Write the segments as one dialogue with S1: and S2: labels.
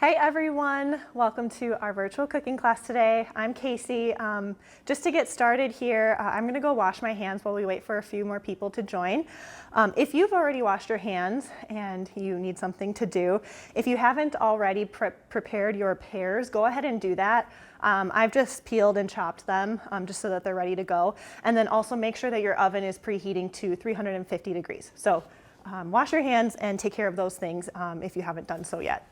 S1: Hi everyone, welcome to our virtual cooking class today. I'm Casey. Just to get started here, I'm going to go wash my hands while we wait for a few more people to join. If you've already washed your hands and you need something to do, if you haven't already prepared your pears, go ahead and do that. I've just peeled and chopped them just so that they're ready to go. And then also make sure that your oven is preheating to 350 degrees. So wash your hands and take care of those things if you haven't done so yet.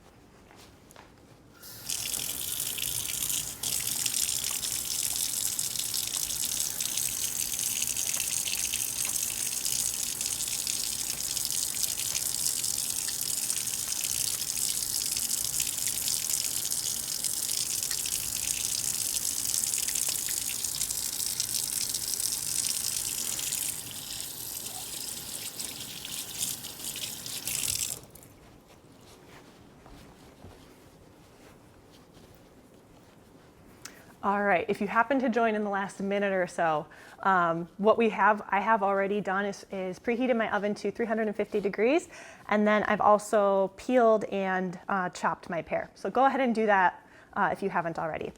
S1: All right, if you happen to join in the last minute or so, what I have already done is preheated my oven to 350 degrees, and then I've also peeled and chopped my pear. So go ahead and do that if you haven't already.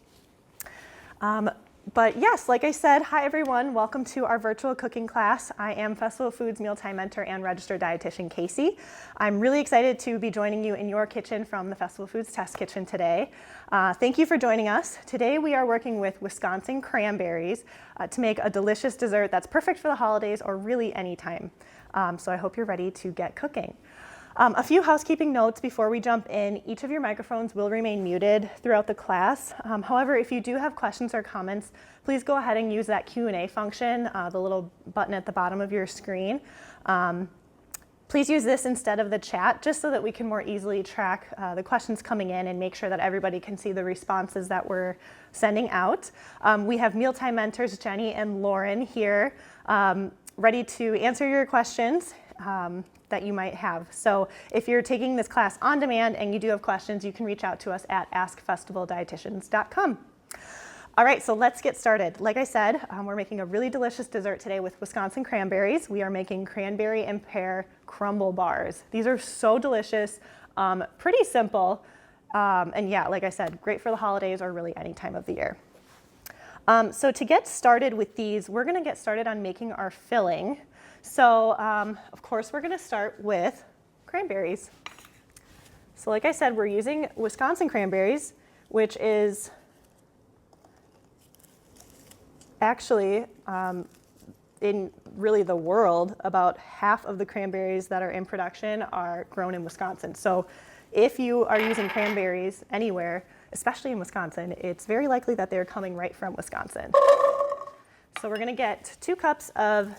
S1: But yes, like I said, hi everyone, welcome to our virtual cooking class. I am Festival Foods Mealtime Mentor and Registered Dietitian Casey. I'm really excited to be joining you in your kitchen from the Festival Foods Test Kitchen today. Thank you for joining us. Today we are working with Wisconsin cranberries to make a delicious dessert that's perfect for the holidays or really any time. So I hope you're ready to get cooking. A few housekeeping notes before we jump in. Each of your microphones will remain muted throughout the class. However, if you do have questions or comments, please go ahead and use that Q&A function, the little button at the bottom of your screen. Please use this instead of the chat, just so that we can more easily track the questions coming in and make sure that everybody can see the responses that we're sending out. We have mealtime mentors Jenny and Lauren here, ready to answer your questions that you might have. So if you're taking this class on demand and you do have questions, you can reach out to us at askfestivaldietitians.com. All right, so let's get started. Like I said, we're making a really delicious dessert today with Wisconsin cranberries. We are making cranberry and pear crumble bars. These are so delicious, pretty simple, and yeah, like I said, great for the holidays or really any time of the year. So to get started with these, we're gonna get started on making our filling. So, of course, we're going to start with cranberries. So like I said, we're using Wisconsin cranberries, which is actually, in really the world, about half of the cranberries that are in production are grown in Wisconsin. So if you are using cranberries anywhere, especially in Wisconsin, it's very likely that they're coming right from Wisconsin. So we're going to get 2 cups of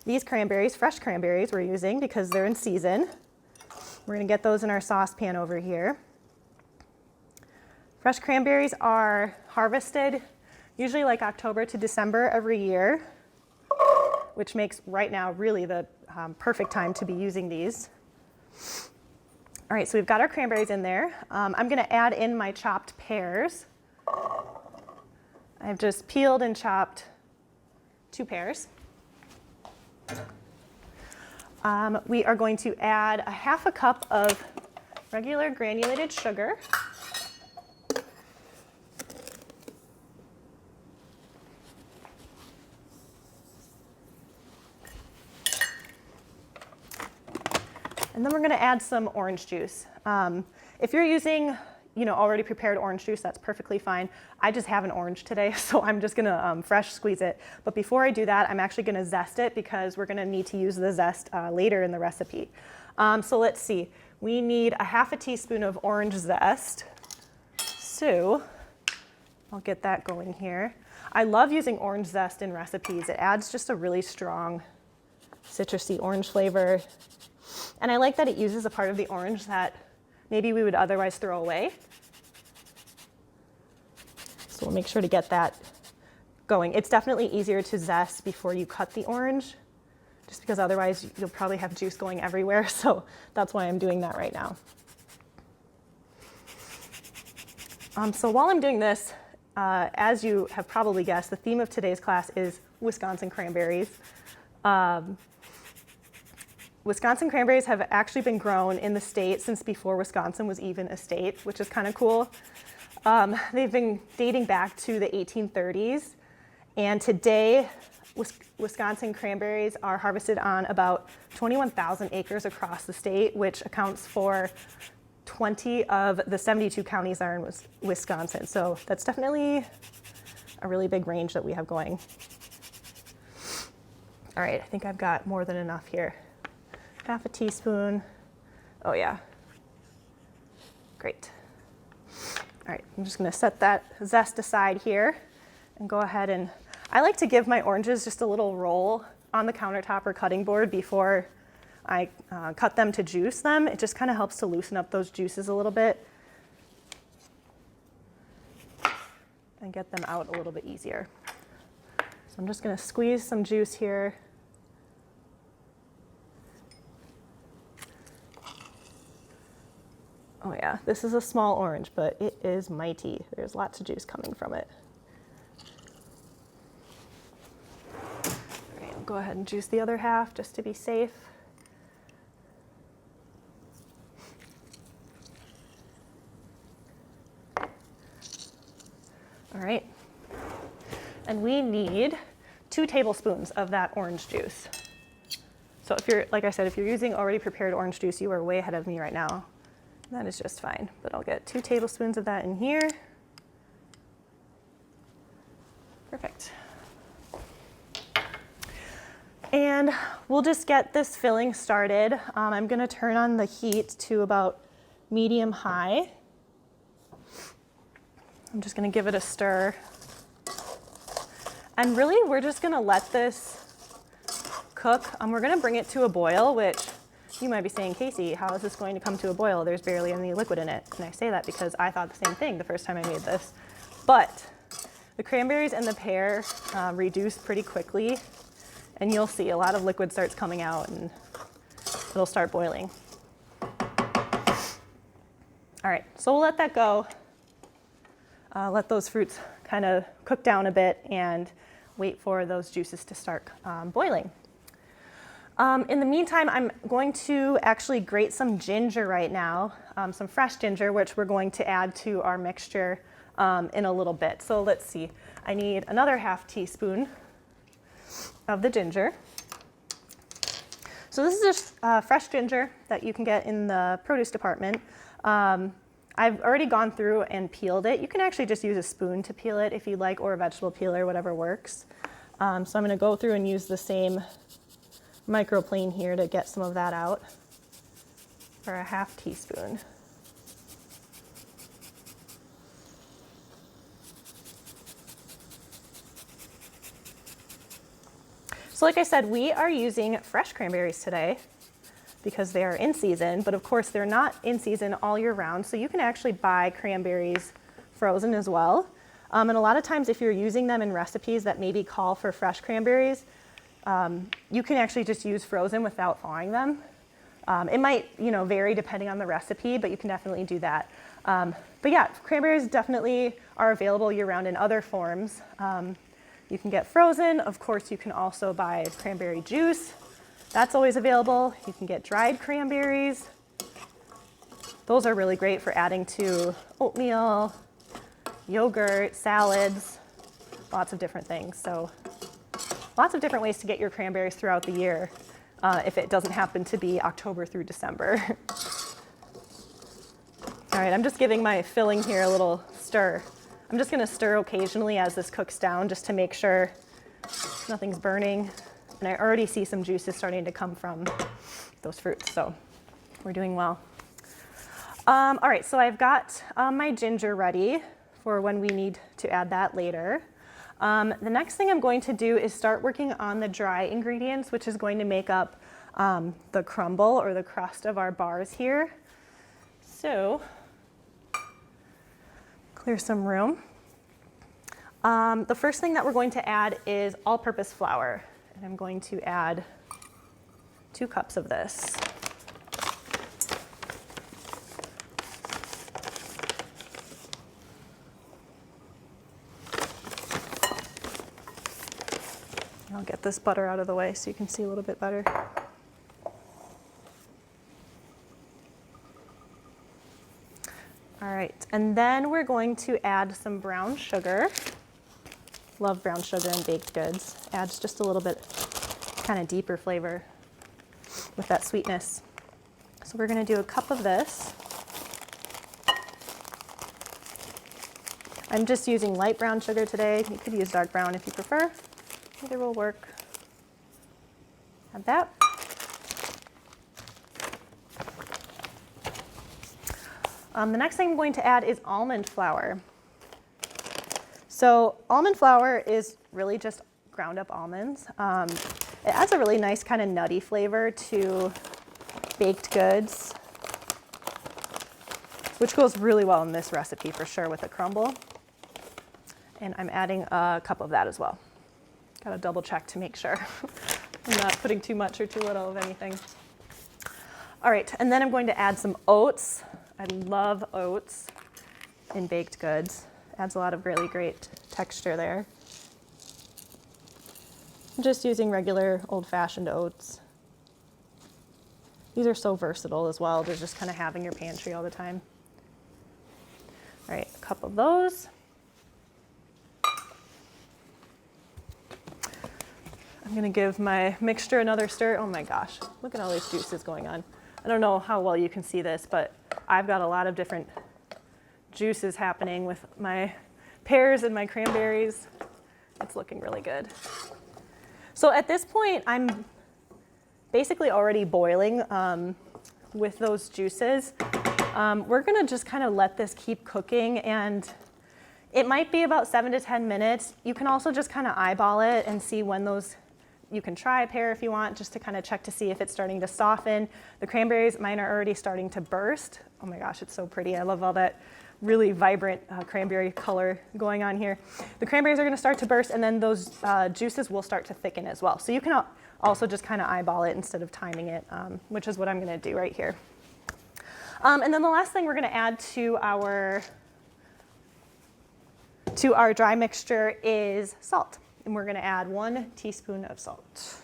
S1: these cranberries, fresh cranberries we're using because they're in season. We're gonna get those in our saucepan over here. Fresh cranberries are harvested usually like October to December every year, which makes right now really the perfect time to be using these. All right, so we've got our cranberries in there. I'm gonna add in my chopped pears. I've just peeled and chopped 2 pears. We are going to add a half a cup of regular granulated sugar. And then we're going to add some orange juice. If you're using already prepared orange juice, that's perfectly fine. I just have an orange today, so I'm just gonna fresh squeeze it. But before I do that, I'm actually gonna zest it because we're gonna need to use the zest later in the recipe. So let's see, we need a half a teaspoon of orange zest. So I'll get that going here. I love using orange zest in recipes. It adds just a really strong citrusy orange flavor. And I like that it uses a part of the orange that maybe we would otherwise throw away. So we'll make sure to get that going. It's definitely easier to zest before you cut the orange, just because otherwise you'll probably have juice going everywhere. So that's why I'm doing that right now. So while I'm doing this, as you have probably guessed, the theme of today's class is Wisconsin cranberries. Wisconsin cranberries have actually been grown in the state since before Wisconsin was even a state, which is kind of cool. They've been dating back to the 1830s, and today Wisconsin cranberries are harvested on about 21,000 acres across the state, which accounts for 20 of the 72 counties that are in Wisconsin. So that's definitely a really big range that we have going. All right, I think I've got more than enough here. Half a teaspoon. Oh yeah, great. All right, I'm just gonna set that zest aside here and go ahead and, I like to give my oranges just a little roll on the countertop or cutting board before I cut them to juice them. It just kind of helps to loosen up those juices a little bit and get them out a little bit easier. So I'm just gonna squeeze some juice here. Oh yeah, this is a small orange, but it is mighty. There's lots of juice coming from it. All right, I'll go ahead and juice the other half just to be safe. All right, and we need 2 tablespoons of that orange juice. So if you're, like I said, if you're using already prepared orange juice, you are way ahead of me right now. That is just fine, but I'll get 2 tablespoons of that in here. Perfect. And we'll just get this filling started. I'm gonna turn on the heat to about medium high. I'm just gonna give it a stir. And really, we're just gonna let this cook. We're gonna bring it to a boil, which you might be saying, Casey, how is this going to come to a boil? There's barely any liquid in it. And I say that because I thought the same thing the first time I made this. But the cranberries and the pear reduce pretty quickly, and you'll see a lot of liquid starts coming out and it'll start boiling. All right, so we'll let that go. Let those fruits kind of cook down a bit and wait for those juices to start boiling. In the meantime, I'm going to actually grate some ginger right now, some fresh ginger, which we're going to add to our mixture in a little bit. So let's see, I need another half teaspoon of the ginger. So this is just fresh ginger that you can get in the produce department. I've already gone through and peeled it. You can actually just use a spoon to peel it if you'd like, or a vegetable peeler, whatever works. So I'm gonna go through and use the same microplane here to get some of that out for a half teaspoon. So like I said, we are using fresh cranberries today because they are in season, but of course they're not in season all year round, so you can actually buy cranberries frozen as well. And a lot of times if you're using them in recipes that maybe call for fresh cranberries, you can actually just use frozen without thawing them. It might, vary depending on the recipe, but you can definitely do that. But yeah, cranberries definitely are available year-round in other forms. You can get frozen. Of course, you can also buy cranberry juice. That's always available. You can get dried cranberries. Those are really great for adding to oatmeal, yogurt, salads, lots of different things. So lots of different ways to get your cranberries throughout the year if it doesn't happen to be October through December. All right, I'm just giving my filling here a little stir. I'm just gonna stir occasionally as this cooks down just to make sure nothing's burning. And I already see some juices starting to come from those fruits, so we're doing well. All right, so I've got my ginger ready for when we need to add that later. The next thing I'm going to do is start working on the dry ingredients, which is going to make up the crumble or the crust of our bars here. So, clear some room. The first thing that we're going to add is all-purpose flour. And I'm going to add 2 cups of this. I'll get this butter out of the way so you can see a little bit better. right, and then we're going to add some brown sugar. Love brown sugar in baked goods. Adds just a little bit kind of deeper flavor with that sweetness. So we're going to do a cup of this. I'm just using light brown sugar today. You could use dark brown if you prefer. Either will work. Add that. The next thing I'm going to add is almond flour. So almond flour is really just ground up almonds. It adds a really nice kind of nutty flavor to baked goods, which goes really well in this recipe for sure with a crumble. And I'm adding a cup of that as well. Gotta double check to make sure I'm not putting too much or too little of anything. All right, and then I'm going to add some oats. I love oats in baked goods. Adds a lot of really great texture there. I'm just using regular old-fashioned oats. These are so versatile as well. They're just kind of having your pantry all the time. All right, a cup of those. I'm gonna give my mixture another stir. Oh my gosh, look at all these juices going on. I don't know how well you can see this, but I've got a lot of different juices happening with my pears and my cranberries. It's looking really good. So at this point, I'm basically already boiling with those juices. We're gonna just kind of let this keep cooking, and it might be about 7 to 10 minutes. You can also just kind of eyeball it and see when those, you can try a pear if you want, just to kind of check to see if it's starting to soften. The cranberries, mine are already starting to burst. Oh my gosh, it's so pretty. I love all that really vibrant cranberry color going on here. The cranberries are gonna start to burst, and then those juices will start to thicken as well. So you can also just kind of eyeball it instead of timing it, which is what I'm gonna do right here. And then the last thing we're gonna add to our dry mixture is salt. And we're gonna add 1 teaspoon of salt.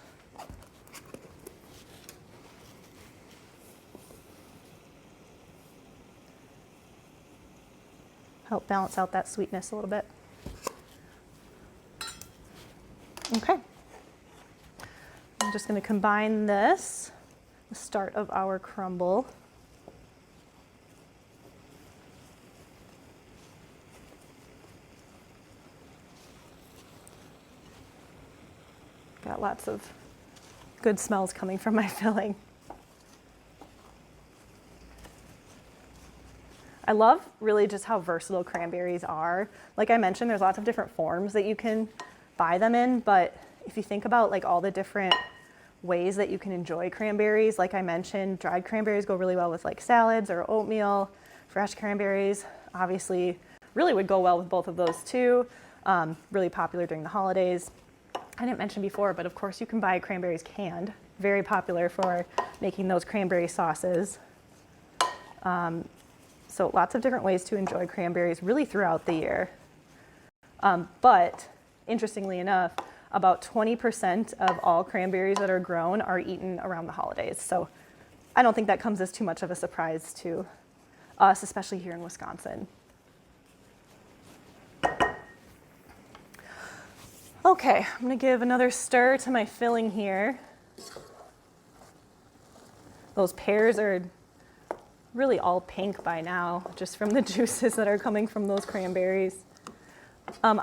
S1: Help balance out that sweetness a little bit. Okay. I'm just gonna combine this, the start of our crumble. Got lots of good smells coming from my filling. I love really just how versatile cranberries are. Like I mentioned, there's lots of different forms that you can buy them in, but if you think about like all the different ways that you can enjoy cranberries, like I mentioned, dried cranberries go really well with like salads or oatmeal. Fresh cranberries obviously really would go well with both of those too. Really popular during the holidays. I didn't mention before, but of course you can buy cranberries canned. Very popular for making those cranberry sauces. So lots of different ways to enjoy cranberries really throughout the year. But interestingly enough, about 20% of all cranberries that are grown are eaten around the holidays. So I don't think that comes as too much of a surprise to us, especially here in Wisconsin. Okay, I'm gonna give another stir to my filling here. Those pears are really all pink by now, just from the juices that are coming from those cranberries. I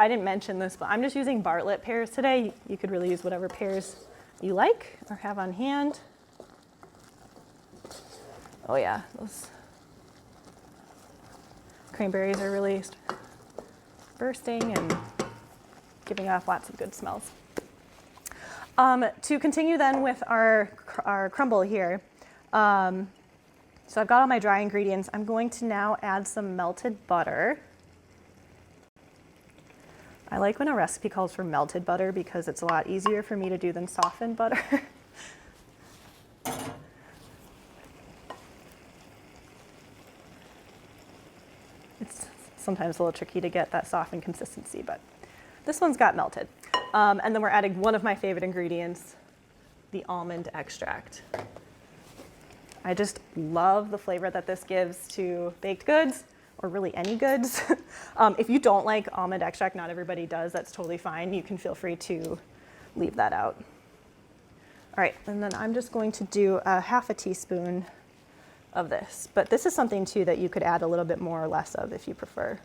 S1: didn't mention this, but I'm just using Bartlett pears today. You could really use whatever pears you like or have on hand. Oh yeah, those cranberries are really bursting and giving off lots of good smells. To continue then with our crumble here, so I've got all my dry ingredients. I'm going to now add some melted butter. I like when a recipe calls for melted butter because it's a lot easier for me to do than softened butter. It's sometimes a little tricky to get that softened consistency, but this one's got melted. And then we're adding one of my favorite ingredients, the almond extract. I just love the flavor that this gives to baked goods. or really any goods. If you don't like almond extract, not everybody does, that's totally fine. You can feel free to leave that out. All right, and then I'm just going to do a half a teaspoon of this. But this is something too that you could add a little bit more or less of if you prefer.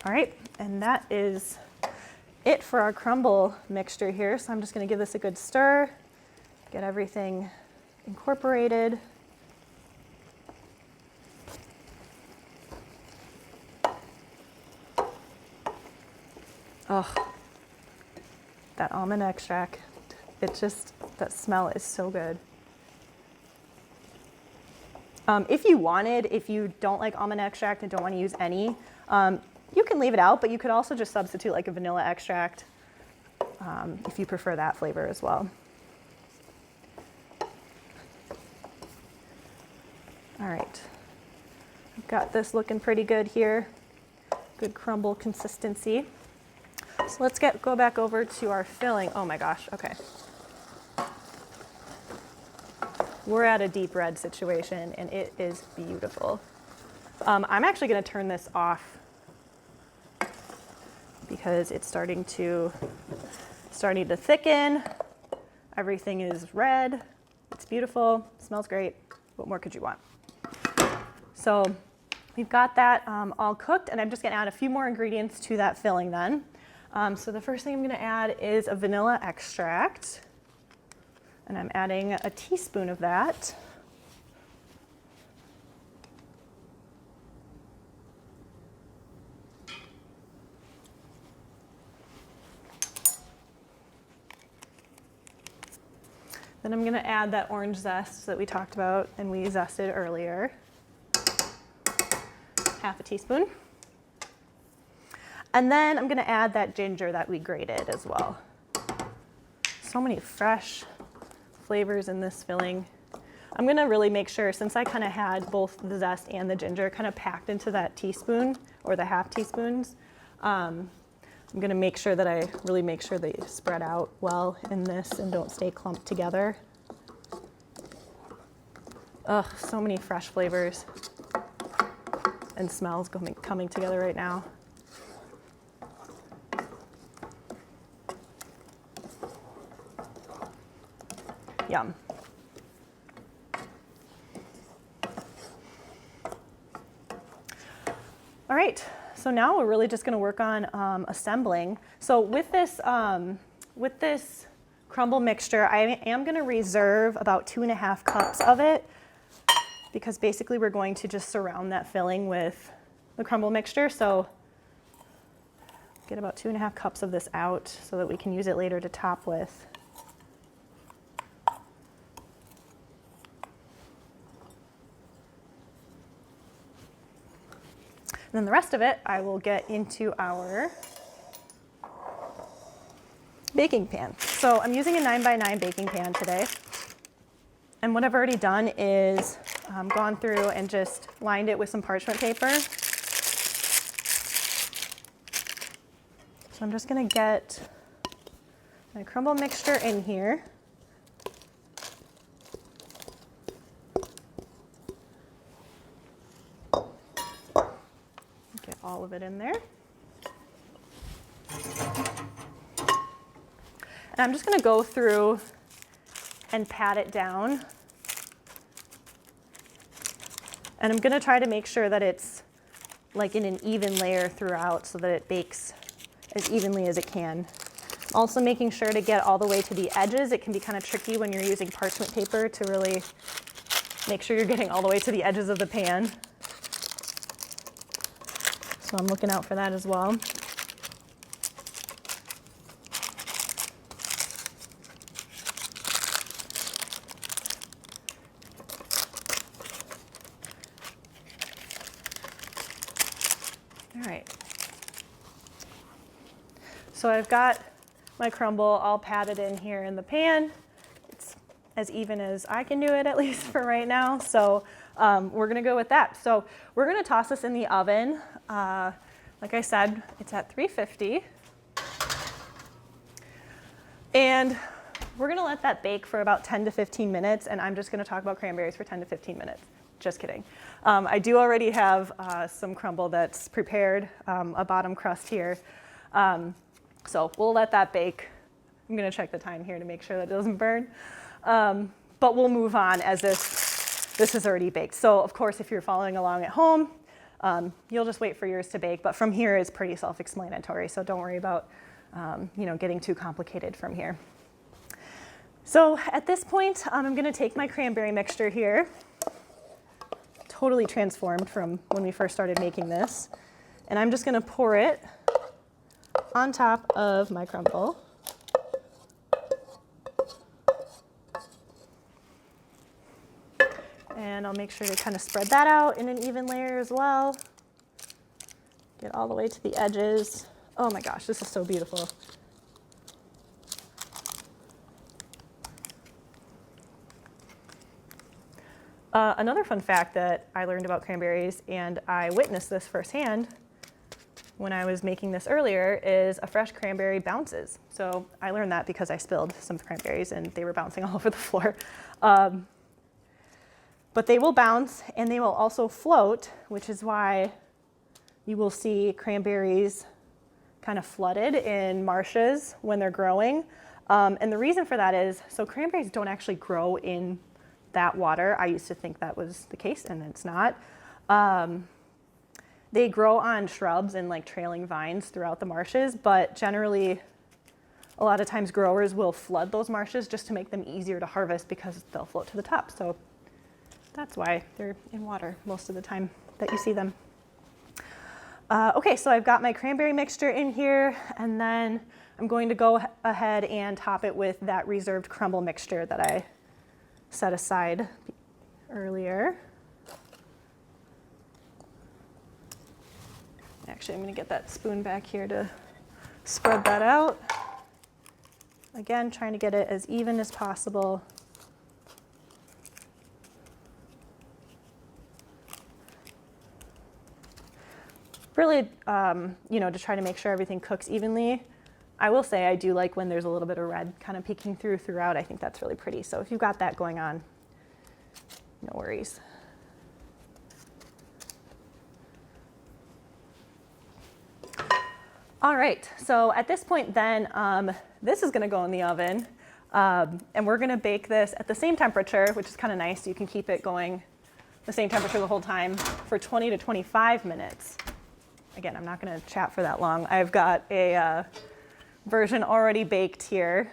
S1: All right, and that is it for our crumble mixture here. So I'm just going to give this a good stir, get everything incorporated. Oh, that almond extract, that smell is so good. If you don't like almond extract and don't want to use any, you can leave it out, but you could also just substitute like a vanilla extract if you prefer that flavor as well. All right, I've got this looking pretty good here. Good crumble consistency. So let's go back over to our filling. Oh my gosh, okay. We're at a deep red situation and it is beautiful. I'm actually gonna turn this off because it's starting to thicken. Everything is red. It's beautiful, smells great. What more could you want? So we've got that all cooked, and I'm just gonna add a few more ingredients to that filling then. So the first thing I'm gonna add is a vanilla extract, and I'm adding a teaspoon of that. Then I'm gonna add that orange zest that we talked about and we zested earlier. Half a teaspoon. And then I'm gonna add that ginger that we grated as well. So many fresh flavors in this filling. I'm gonna really make sure, since I kind of had both the zest and the ginger kind of packed into that teaspoon or the half teaspoons, I'm gonna make sure that I really make sure they spread out well in this and don't stay clumped together. Ugh, so many fresh flavors and smells coming together right now. Yum. All right, so now we're really just gonna work on assembling. So with this crumble mixture, I am gonna reserve about 2.5 cups of it, because basically we're going to just surround that filling with the crumble mixture. So get about 2.5 cups of this out so that we can use it later to top with. And then the rest of it, I will get into our baking pan. So I'm using a 9x9 baking pan today. And what I've already done is gone through and just lined it with some parchment paper. So I'm just gonna get my crumble mixture in here. Get all of it in there. And I'm just gonna go through and pat it down. And I'm gonna try to make sure that it's like in an even layer throughout so that it bakes as evenly as it can. Also making sure to get all the way to the edges. It can be kind of tricky when you're using parchment paper to really make sure you're getting all the way to the edges of the pan. So I'm looking out for that as well. All right. So I've got my crumble all patted in here in the pan. It's as even as I can do it, at least for right now. So we're gonna go with that. So we're gonna toss this in the oven. Like I said, it's at 350. And we're gonna let that bake for about 10 to 15 minutes, and I'm just gonna talk about cranberries for 10 to 15 minutes. Just kidding. I do already have some crumble that's prepared, a bottom crust here. So we'll let that bake. I'm gonna check the time here to make sure that it doesn't burn. But we'll move on as this is already baked. So of course, if you're following along at home, you'll just wait for yours to bake. But from here, it's pretty self-explanatory. So don't worry about getting too complicated from here. So at this point, I'm gonna take my cranberry mixture here, totally transformed from when we first started making this. And I'm just gonna pour it on top of my crumble. And I'll make sure to kind of spread that out in an even layer as well. Get all the way to the edges. Oh my gosh, this is so beautiful. Another fun fact that I learned about cranberries, and I witnessed this firsthand when I was making this earlier, is a fresh cranberry bounces. So I learned that because I spilled some cranberries and they were bouncing all over the floor. But they will bounce and they will also float, which is why you will see cranberries kind of flooded in marshes when they're growing. And the reason for that is, so cranberries don't actually grow in that water. I used to think that was the case, and it's not. They grow on shrubs and like trailing vines throughout the marshes, but generally, a lot of times growers will flood those marshes just to make them easier to harvest because they'll float to the top. So that's why they're in water most of the time that you see them. Okay, so I've got my cranberry mixture in here, and then I'm going to go ahead and top it with that reserved crumble mixture that I set aside earlier. Actually, I'm going to get that spoon back here to spread that out. Again, trying to get it as even as possible. Really, to try to make sure everything cooks evenly. I will say I do like when there's a little bit of red kind of peeking throughout. I think that's really pretty. So if you've got that going on, no worries. All right, so at this point then, this is gonna go in the oven, and we're gonna bake this at the same temperature, which is kind of nice. You can keep it going the same temperature the whole time for 20 to 25 minutes. Again, I'm not gonna chat for that long. I've got a version already baked here.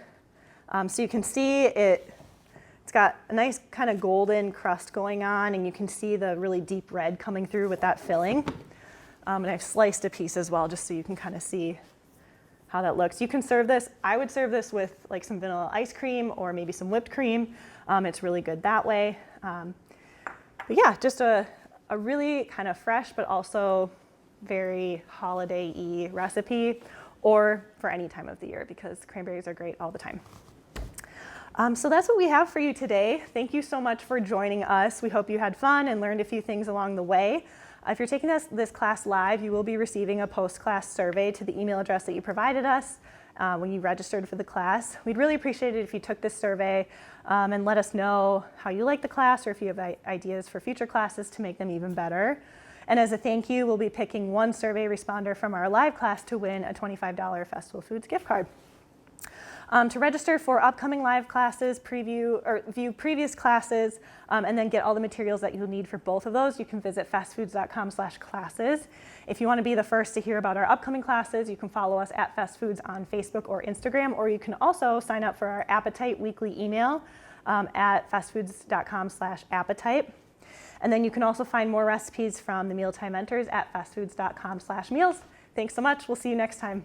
S1: So you can see it's got a nice kind of golden crust going on, and you can see the really deep red coming through with that filling. And I've sliced a piece as well, just so you can kind of see how that looks. You can serve this, I would serve this with like some vanilla ice cream or maybe some whipped cream. It's really good that way. But yeah, just a really kind of fresh, but also very holiday-y recipe, or for any time of the year, because cranberries are great all the time. So that's what we have for you today. Thank you so much for joining us. We hope you had fun and learned a few things along the way. If you're taking this class live, you will be receiving a post-class survey to the email address that you provided us when you registered for the class. We'd really appreciate it if you took this survey and let us know how you like the class, or if you have ideas for future classes to make them even better. And as a thank you, we'll be picking one survey responder from our live class to win a $25 Festival Foods gift card. To register for upcoming live classes, view previous classes, and then get all the materials that you'll need for both of those, you can visit fastfoods.com/classes. If you want to be the first to hear about our upcoming classes, you can follow us at Fast Foods on Facebook or Instagram, or you can also sign up for our Appetite weekly email at fastfoods.com/appetite. And then you can also find more recipes from the Mealtime Mentors at fastfoods.com/meals. Thanks so much. We'll see you next time.